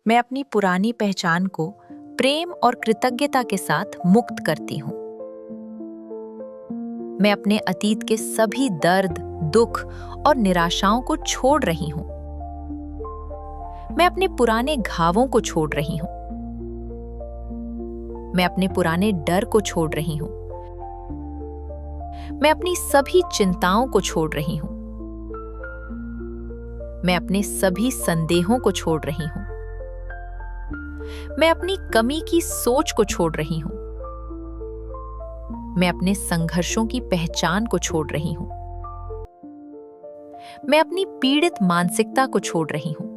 मैं अपनी पुरानी पहचान को प्रेम और कृतज्ञता के साथ मुक्त करती हूँ। मैं अपने अतीत के सभी दर्द, दुख और निराशाओं को छोड़ रही हूँ। मैं अपने पुराने घावों को छोड़ रही हूँ। मैं अपने पुराने डर को छोड़ रही हूँ। मैं अपनी सभी चिंताओं को छोड़ रही हूँ। मैं अपने सभी संदेहों को छोड़ रही हूँ। मैं अपनी कमी की सोच को छोड़ रही हूँ। मैं अपने संघर्षों की पहचान को छोड़ रही हूँ। मैं अपनी पीड़ित मानसिकता को छोड़ रही हूँ।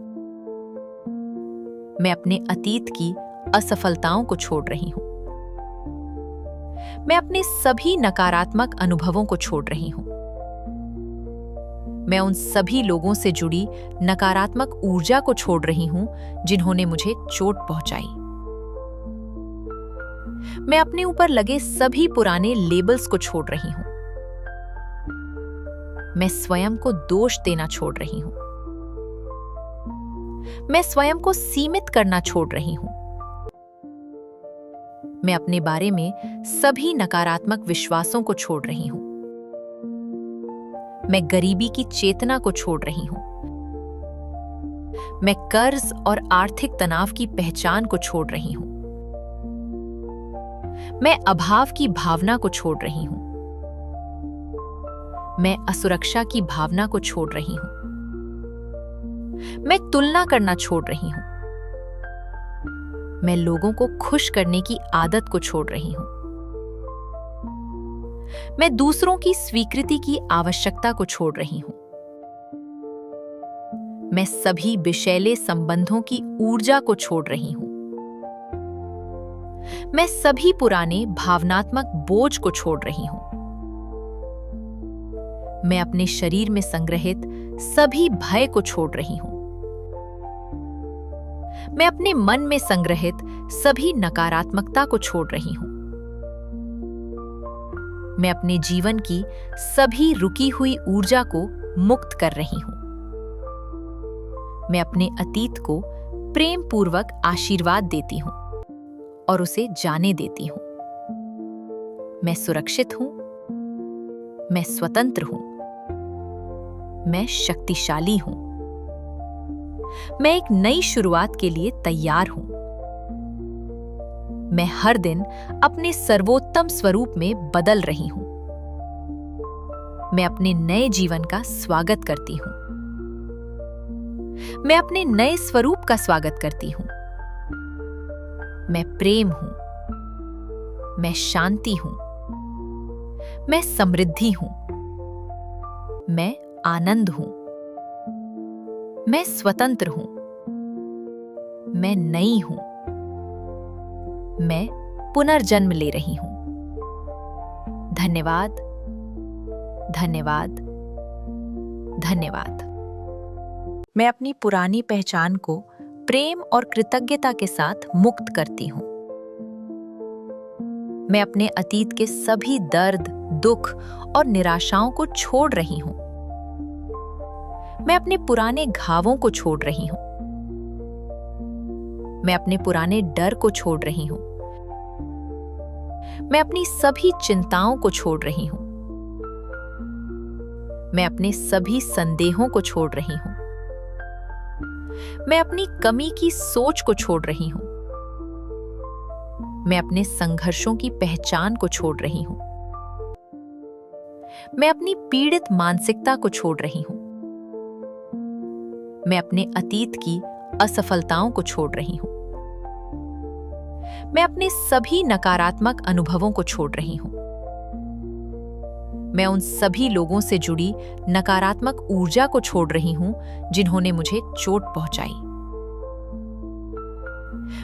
मैं अपने अतीत की असफलताओं को छोड़ रही हूँ। मैं अपने सभी नकारात्मक अनुभवों को छोड़ रही हूँ। मैं उन सभी लोगों से जुड़ी नकारात्मक ऊर्जा को छोड़ रही हूं जिन्होंने मुझे चोट पहुंचाई। मैं अपने ऊपर लगे सभी पुराने लेबल्स को छोड़ रही हूं। मैं स्वयं को दोष देना छोड़ रही हूं। मैं स्वयं को सीमित करना छोड़ रही हूं। मैं अपने बारे में सभी नकारात्मक विश्वासों को छोड़ रही हूं। मैं गरीबी की चेतना को छोड़ रही हूं। मैं कर्ज और आर्थिक तनाव की पहचान को छोड़ रही हूं। मैं अभाव की भावना को छोड़ रही हूं। मैं असुरक्षा की भावना को छोड़ रही हूं। मैं तुलना करना छोड़ रही हूं। मैं लोगों को खुश करने की आदत को छोड़ रही हूं। मैं दूसरों की स्वीकृति की आवश्यकता को छोड़ रही हूं। मैं सभी विषैले संबंधों की ऊर्जा को छोड़ रही हूं। मैं सभी पुराने भावनात्मक बोझ को छोड़ रही हूं। मैं अपने शरीर में संग्रहित सभी भय को छोड़ रही हूं। मैं अपने मन में संग्रहित सभी नकारात्मकता को छोड़ रही हूं। मैं अपने जीवन की सभी रुकी हुई ऊर्जा को मुक्त कर रही हूं। मैं अपने अतीत को प्रेम पूर्वक आशीर्वाद देती हूं और उसे जाने देती हूं। मैं सुरक्षित हूं। मैं स्वतंत्र हूं। मैं शक्तिशाली हूं। मैं एक नई शुरुआत के लिए तैयार हूं। मैं हर दिन अपने सर्वोत्तम स्वरूप में बदल रही हूं। मैं अपने नए जीवन का स्वागत करती हूं। मैं अपने नए स्वरूप का स्वागत करती हूं। मैं प्रेम हूं। मैं शांति हूं। मैं समृद्धि हूं। मैं आनंद हूं। मैं स्वतंत्र हूं। मैं नई हूं। मैं पुनर्जन्म ले रही हूं। धन्यवाद, धन्यवाद, धन्यवाद। मैं अपनी पुरानी पहचान को प्रेम और कृतज्ञता के साथ मुक्त करती हूं। मैं अपने अतीत के सभी दर्द, दुख और निराशाओं को छोड़ रही हूं। मैं अपने पुराने घावों को छोड़ रही हूं। मैं अपने पुराने डर को छोड़ रही हूं। मैं अपनी सभी चिंताओं को छोड़ रही हूं। मैं अपने सभी संदेहों को छोड़ रही हूं। मैं अपनी कमी की सोच को छोड़ रही हूं। मैं अपने संघर्षों की पहचान को छोड़ रही हूं। मैं अपनी पीड़ित मानसिकता को छोड़ रही हूं। मैं अपने अतीत की असफलताओं को छोड़ रही हूं। मैं अपने सभी नकारात्मक अनुभवों को छोड़ रही हूं। मैं उन सभी लोगों से जुड़ी नकारात्मक ऊर्जा को छोड़ रही हूं जिन्होंने मुझे चोट पहुंचाई।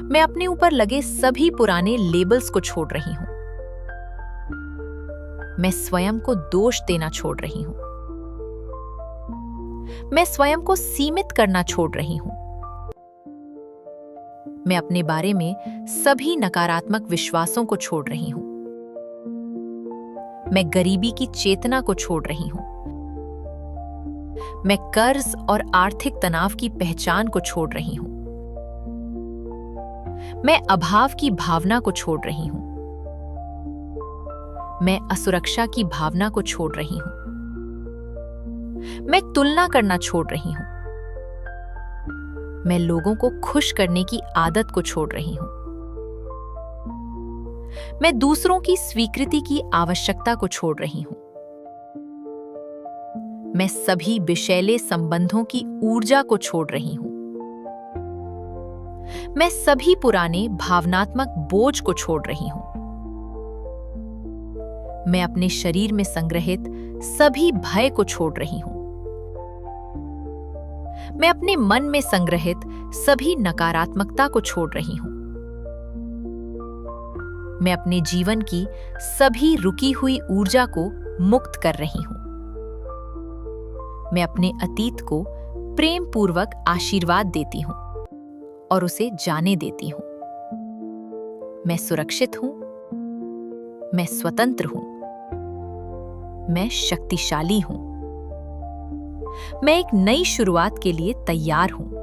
मैं अपने ऊपर लगे सभी पुराने लेबल्स को छोड़ रही हूं। मैं स्वयं को दोष देना छोड़ रही हूं। मैं स्वयं को सीमित करना छोड़ रही हूं। मैं अपने बारे में सभी नकारात्मक विश्वासों को छोड़ रही हूं। मैं गरीबी की चेतना को छोड़ रही हूं। मैं कर्ज और आर्थिक तनाव की पहचान को छोड़ रही हूं। मैं अभाव की भावना को छोड़ रही हूं। मैं असुरक्षा की भावना को छोड़ रही हूं। मैं तुलना करना छोड़ रही हूं। मैं लोगों को खुश करने की आदत को छोड़ रही हूं। मैं दूसरों की स्वीकृति की आवश्यकता को छोड़ रही हूं। मैं सभी विषैले संबंधों की ऊर्जा को छोड़ रही हूं। मैं सभी पुराने भावनात्मक बोझ को छोड़ रही हूं। मैं अपने शरीर में संग्रहित सभी भय को छोड़ रही हूं। मैं अपने मन में संग्रहित सभी नकारात्मकता को छोड़ रही हूं। मैं अपने जीवन की सभी रुकी हुई ऊर्जा को मुक्त कर रही हूं। मैं अपने अतीत को प्रेम पूर्वक आशीर्वाद देती हूं और उसे जाने देती हूं। मैं सुरक्षित हूं। मैं स्वतंत्र हूं। मैं शक्तिशाली हूं। मैं एक नई शुरुआत के लिए तैयार हूं।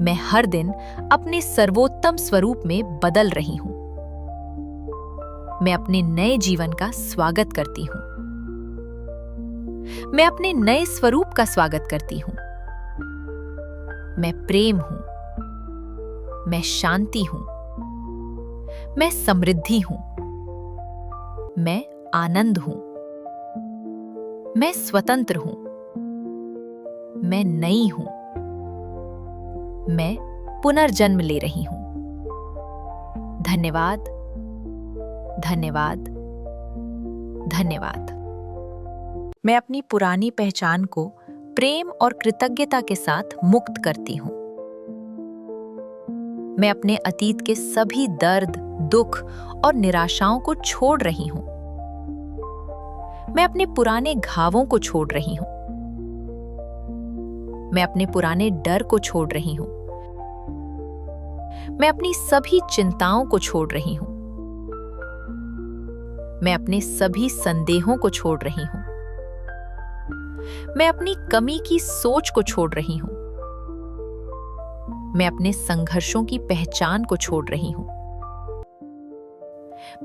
मैं हर दिन अपने सर्वोत्तम स्वरूप में बदल रही हूं। मैं अपने नए जीवन का स्वागत करती हूं। मैं अपने नए स्वरूप का स्वागत करती हूं। मैं प्रेम हूं। मैं शांति हूं। मैं समृद्धि हूं। मैं आनंद हूं। मैं स्वतंत्र हूं। मैं नई हूं। मैं पुनर्जन्म ले रही हूं। धन्यवाद, धन्यवाद, धन्यवाद। मैं अपनी पुरानी पहचान को प्रेम और कृतज्ञता के साथ मुक्त करती हूं। मैं अपने अतीत के सभी दर्द, दुख और निराशाओं को छोड़ रही हूं। मैं अपने पुराने घावों को छोड़ रही हूं। मैं अपने पुराने डर को छोड़ रही हूं। मैं अपनी सभी चिंताओं को छोड़ रही हूं। मैं अपने सभी संदेहों को छोड़ रही हूं। मैं अपनी कमी की सोच को छोड़ रही हूं। मैं अपने संघर्षों की पहचान को छोड़ रही हूं।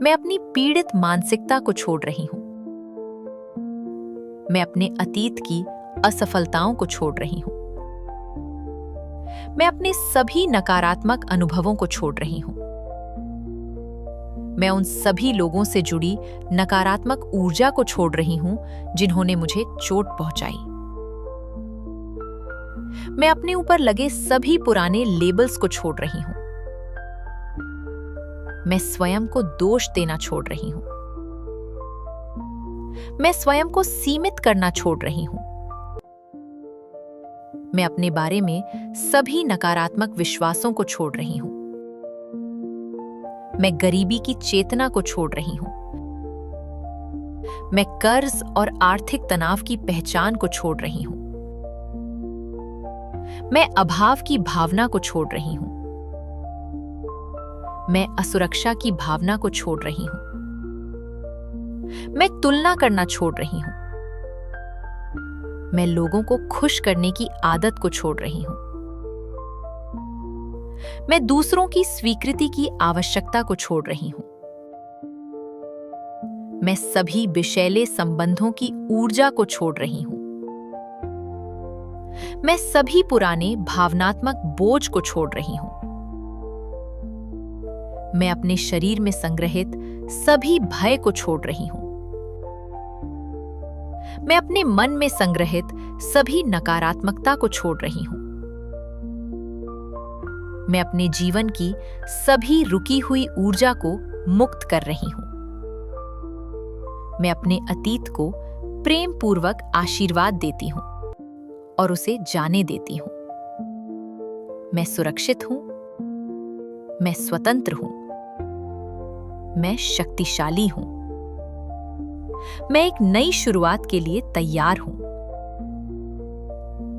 मैं अपनी पीड़ित मानसिकता को छोड़ रही हूं। मैं अपने अतीत की असफलताओं को छोड़ रही हूं। मैं अपने सभी नकारात्मक अनुभवों को छोड़ रही हूं। मैं उन सभी लोगों से जुड़ी नकारात्मक ऊर्जा को छोड़ रही हूं जिन्होंने मुझे चोट पहुंचाई। मैं अपने ऊपर लगे सभी पुराने लेबल्स को छोड़ रही हूं। मैं स्वयं को दोष देना छोड़ रही हूं। मैं स्वयं को सीमित करना छोड़ रही हूं। मैं अपने बारे में सभी नकारात्मक विश्वासों को छोड़ रही हूं। मैं गरीबी की चेतना को छोड़ रही हूं। मैं कर्ज और आर्थिक तनाव की पहचान को छोड़ रही हूं। मैं अभाव की भावना को छोड़ रही हूं। मैं असुरक्षा की भावना को छोड़ रही हूं। मैं तुलना करना छोड़ रही हूं। मैं लोगों को खुश करने की आदत को छोड़ रही हूं। मैं दूसरों की स्वीकृति की आवश्यकता को छोड़ रही हूं। मैं सभी विषैले संबंधों की ऊर्जा को छोड़ रही हूं। मैं सभी पुराने भावनात्मक बोझ को छोड़ रही हूं। मैं अपने शरीर में संग्रहित सभी भय को छोड़ रही हूं। मैं अपने मन में संग्रहित सभी नकारात्मकता को छोड़ रही हूं। मैं अपने जीवन की सभी रुकी हुई ऊर्जा को मुक्त कर रही हूं। मैं अपने अतीत को प्रेम पूर्वक आशीर्वाद देती हूं और उसे जाने देती हूं। मैं सुरक्षित हूं। मैं स्वतंत्र हूं। मैं शक्तिशाली हूं। मैं एक नई शुरुआत के लिए तैयार हूं।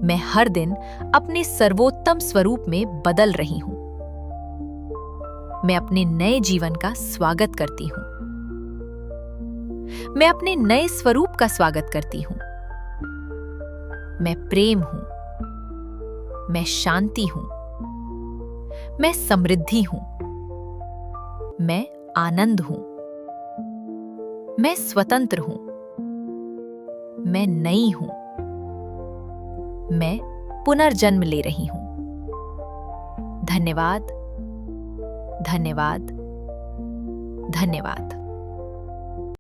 मैं हर दिन अपने सर्वोत्तम स्वरूप में बदल रही हूं। मैं अपने नए जीवन का स्वागत करती हूं। मैं अपने नए स्वरूप का स्वागत करती हूं। मैं प्रेम हूं। मैं शांति हूं। मैं समृद्धि हूं। मैं आनंद हूं। मैं स्वतंत्र हूं। मैं नई हूं। मैं पुनर्जन्म ले रही हूं। धन्यवाद, धन्यवाद, धन्यवाद।